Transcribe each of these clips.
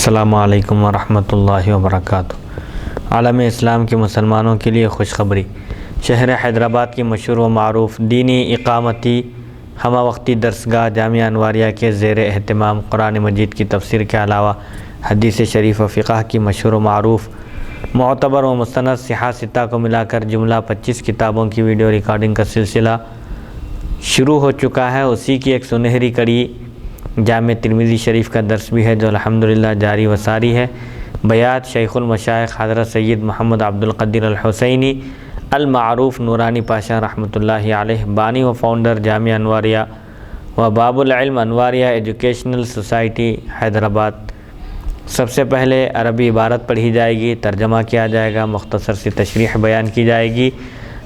السلام علیکم ورحمۃ اللہ وبرکاتہ۔ عالم اسلام کے مسلمانوں کے لیے خوشخبری۔ شہر حیدرآباد کی مشہور و معروف دینی اقامتی ہمہ وقتی درسگاہ جامعہ انواریہ کے زیر اہتمام قرآن مجید کی تفسیر کے علاوہ حدیث شریف و فقہ کی مشہور و معروف معتبر و مستند صحاح ستہ کو ملا کر جملہ 25 کتابوں کی ویڈیو ریکارڈنگ کا سلسلہ شروع ہو چکا ہے۔ اسی کی ایک سنہری کڑی جامع ترمذی شریف کا درس بھی ہے جو الحمدللہ جاری و ساری ہے۔ بیات شیخ المشائخ حضرت سید محمد عبد القدیر الحسینی المعروف نورانی پاشا رحمۃ اللہ علیہ، بانی و فاؤنڈر جامعہ انواریہ و باب العلم انواریہ ایجوکیشنل سوسائٹی حیدرآباد۔ سب سے پہلے عربی عبارت پڑھی جائے گی، ترجمہ کیا جائے گا، مختصر سی تشریح بیان کی جائے گی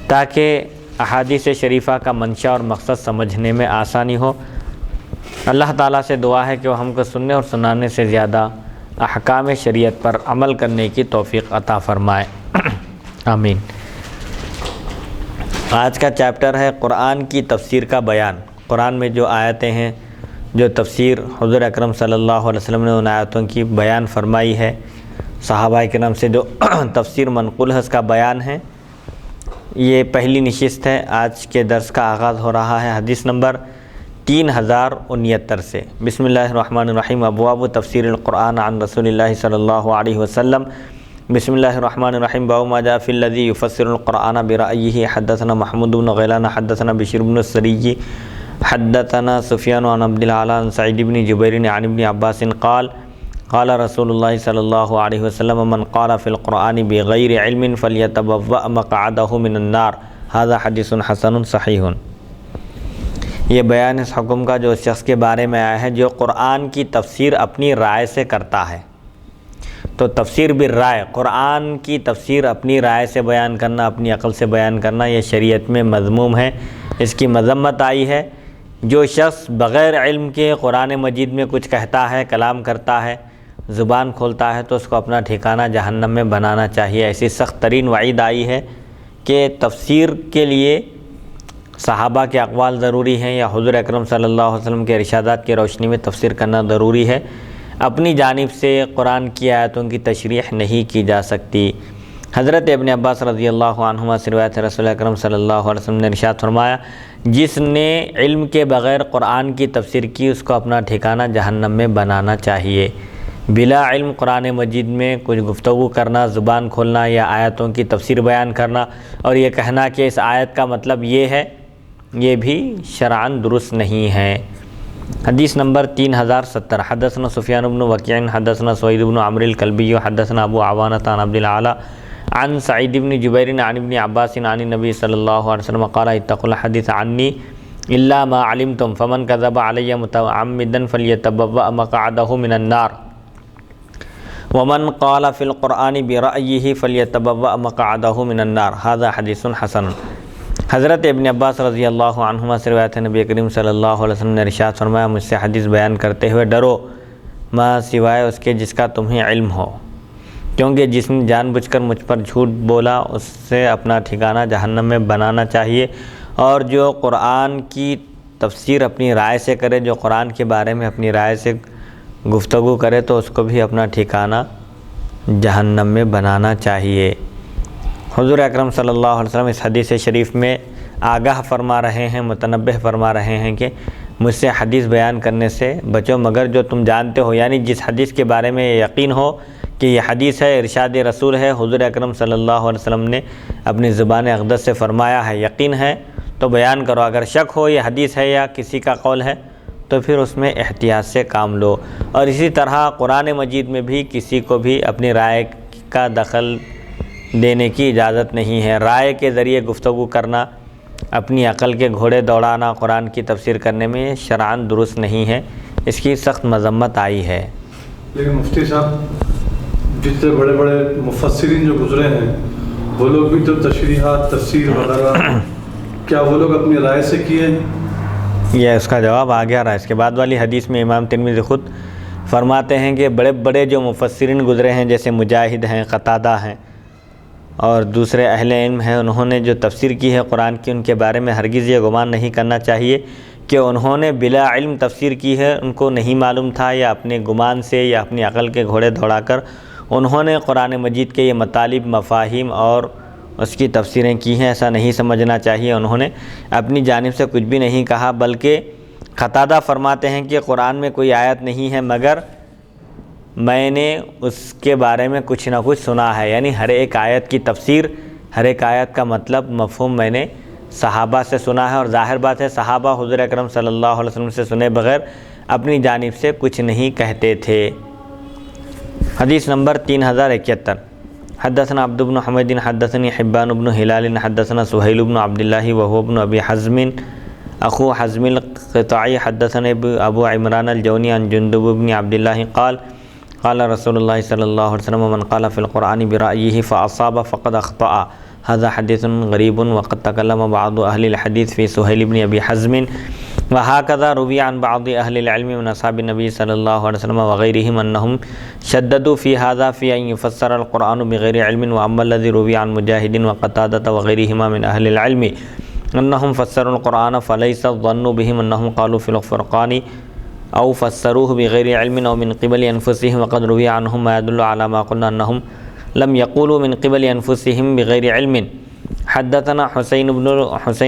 تاکہ احادیث شریفہ کا منشا اور مقصد سمجھنے میں آسانی ہو۔ اللہ تعالیٰ سے دعا ہے کہ وہ ہم کو سننے اور سنانے سے زیادہ احکام شریعت پر عمل کرنے کی توفیق عطا فرمائے، آمین۔ آج کا چیپٹر ہے قرآن کی تفسیر کا بیان۔ قرآن میں جو آیتیں ہیں، جو تفسیر حضور اکرم صلی اللہ علیہ وسلم نے ان آیتوں کی بیان فرمائی ہے، صحابہ کرام سے جو تفسیر منقول ہے اس کا بیان ہے۔ یہ پہلی نشست ہے۔ آج کے درس کا آغاز ہو رہا ہے حدیث نمبر 3069 سے۔ بسم اللہ الرحمن الرحیم۔ ابواب تفسیر القرآن عن رسول اللہ صلی اللہ علیہ وسلم۔ بسم اللہ الرحمن الرحیم۔ باب ما جاء فی الذی یفسر القرآن برأیہ۔ حدثنا محمود بن غیلان حدثنا بشیر بن السری حدثنا سفیان عن عبد الاعلی عن سعید بن جبیر عن ابن عباس قال قال رسول اللہ صلی اللہ علیہ وسلم من قال فی القرآن بغیر علم فلیتبوأ مقعدہ من النار۔ ھذا حدیث حسن صحیح۔ یہ بیان اس حکم کا جو اس شخص کے بارے میں آیا ہے جو قرآن کی تفسیر اپنی رائے سے کرتا ہے۔ تو تفسیر بالرائے، قرآن کی تفسیر اپنی رائے سے بیان کرنا، اپنی عقل سے بیان کرنا، یہ شریعت میں مذموم ہے، اس کی مذمت آئی ہے۔ جو شخص بغیر علم کے قرآن مجید میں کچھ کہتا ہے، کلام کرتا ہے، زبان کھولتا ہے تو اس کو اپنا ٹھکانہ جہنم میں بنانا چاہیے۔ ایسی سخت ترین وعید آئی ہے کہ تفسیر کے لیے صحابہ کے اقوال ضروری ہیں یا حضور اکرم صلی اللہ علیہ وسلم کے ارشادات کی روشنی میں تفسیر کرنا ضروری ہے۔ اپنی جانب سے قرآن کی آیتوں کی تشریح نہیں کی جا سکتی۔ حضرت ابن عباس رضی اللہ عنہما سے روایت ہے، رسول اکرم صلی اللہ علیہ وسلم نے ارشاد فرمایا، جس نے علم کے بغیر قرآن کی تفسیر کی اس کو اپنا ٹھکانہ جہنم میں بنانا چاہیے۔ بلا علم قرآن مجید میں کچھ گفتگو کرنا، زبان کھولنا یا آیتوں کی تفسیر بیان کرنا اور یہ کہنا کہ اس آیت کا مطلب یہ ہے، یہ بھی شرعاً درست نہیں ہے۔ حدیث نمبر 3070۔ حدثنا سفیان بن وکیع حدثنا سوید بن عمرو الکلبی حدثنا ابو عوانۃ عن عبد الاعلی عن سعید بن جبیر عن ابن عباس عن النبی صلی اللہ علیہ وسلم قال اتقوا الحدیث عنی الا ما علمتم فمن کذب علی متعمدا فلیتبوأ مقعدہ من النار ومن قال فی القرآن برأیہ فلیتبوأ مقعدہ من النار۔ ھذا حدیث حسن۔ حضرت ابن عباس رضی اللہ عنہما سے روایت ہے، نبی کریم صلی اللہ علیہ وسلم نے ارشاد فرمایا، مجھ سے حدیث بیان کرتے ہوئے ڈرو ما سوائے اس کے جس کا تمہیں علم ہو، کیونکہ جس نے جان بوجھ کر مجھ پر جھوٹ بولا اس سے اپنا ٹھکانہ جہنم میں بنانا چاہیے، اور جو قرآن کی تفسیر اپنی رائے سے کرے، جو قرآن کے بارے میں اپنی رائے سے گفتگو کرے تو اس کو بھی اپنا ٹھکانہ جہنم میں بنانا چاہیے۔ حضور اکرم صلی اللہ علیہ وسلم اس حدیث شریف میں آگاہ فرما رہے ہیں، متنبہ فرما رہے ہیں کہ مجھ سے حدیث بیان کرنے سے بچو مگر جو تم جانتے ہو، یعنی جس حدیث کے بارے میں یقین ہو کہ یہ حدیث ہے، ارشاد رسول ہے، حضور اکرم صلی اللہ علیہ وسلم نے اپنی زبان اقدس سے فرمایا ہے، یقین ہے تو بیان کرو۔ اگر شک ہو یہ حدیث ہے یا کسی کا قول ہے تو پھر اس میں احتیاط سے کام لو۔ اور اسی طرح قرآن مجید میں بھی کسی کو بھی اپنی رائے کا دخل دینے کی اجازت نہیں ہے۔ رائے کے ذریعے گفتگو کرنا، اپنی عقل کے گھوڑے دوڑانا قرآن کی تفسیر کرنے میں شرعاً درست نہیں ہے، اس کی سخت مذمت آئی ہے۔ لیکن مفتی صاحب جتنے بڑے بڑے مفسرین جو گزرے ہیں وہ لوگ بھی تو تشریحات، تفسیر وغیرہ کیا وہ لوگ اپنی رائے سے کیے؟ یہ اس کا جواب آ گیا رہا۔ اس کے بعد والی حدیث میں امام ترمذی خود فرماتے ہیں کہ بڑے بڑے جو مفسرین گزرے ہیں جیسے مجاہد ہیں، قتادہ ہیں اور دوسرے اہل علم ہیں، انہوں نے جو تفسیر کی ہے قرآن کی، ان کے بارے میں ہرگز یہ گمان نہیں کرنا چاہیے کہ انہوں نے بلا علم تفسیر کی ہے، ان کو نہیں معلوم تھا، یا اپنے گمان سے یا اپنی عقل کے گھوڑے دوڑا کر انہوں نے قرآن مجید کے یہ مطالب، مفاہیم اور اس کی تفسیریں کی ہیں، ایسا نہیں سمجھنا چاہیے۔ انہوں نے اپنی جانب سے کچھ بھی نہیں کہا، بلکہ قتادہ فرماتے ہیں کہ قرآن میں کوئی آیت نہیں ہے مگر میں نے اس کے بارے میں کچھ نہ کچھ سنا ہے، یعنی ہر ایک آیت کی تفسیر، ہر ایک آیت کا مطلب، مفہوم میں نے صحابہ سے سنا ہے، اور ظاہر بات ہے صحابہ حضور اکرم صلی اللہ علیہ وسلم سے سنے بغیر اپنی جانب سے کچھ نہیں کہتے تھے۔ حدیث نمبر 3071 حدثنا عبد بن حمید حدثنی حبان بن ہلال حدثنا سہیل بن عبداللہ وهو ابن ابی حزم اخو حزم القطعی حدثنا ابو عمران الجونی عن جندب بن عبداللہ قال قال رسول اللہ صلی اللہ علیہ وسلم من قال فی القرآن برأیہ فاصاب فقد اخطأ هذا حدیث غریب وقد تکلم بعض اہل الحدیث فی سہیل بن ابی حزم وهكذا روی عن بعض اہل العلم من اصحاب النبی صلی اللہ علیہ وسلم وغیرہم انہم شددوا فی هذا فی ان یفسر القرآن بغیر علم واما الذی روی عن مجاہد وقتادۃ وغیرہما من اہل العلم انہم فسروا القرآن فلیس الظن بهم انہم قالوا فی الفرقان او فسروه بغیر علم او من قبل انفسهم وقد روی عنہم ما يدل على ما قلنا انہم لم يقولوا من قبل انفسهم بغیر علم۔ حدثنا حسین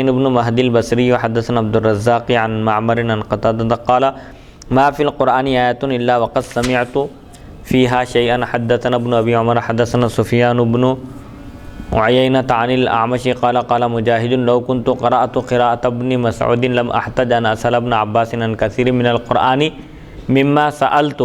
بن مہدی البصری حدثنا عبد الرزاق عن معمر عن قتادہ قال ما فی القرآن آیۃ الا وقد سمعت فیہا شیئا۔ حدثنا ابن ابی عمر حدثنا سفیان بن عیینۃ عن الاعمش قال قال مجاہد لو كنت قرأت قراءة ابن مسعود لم احتج ان اسأل ابن عباس عن كثير من القرآن مما سألت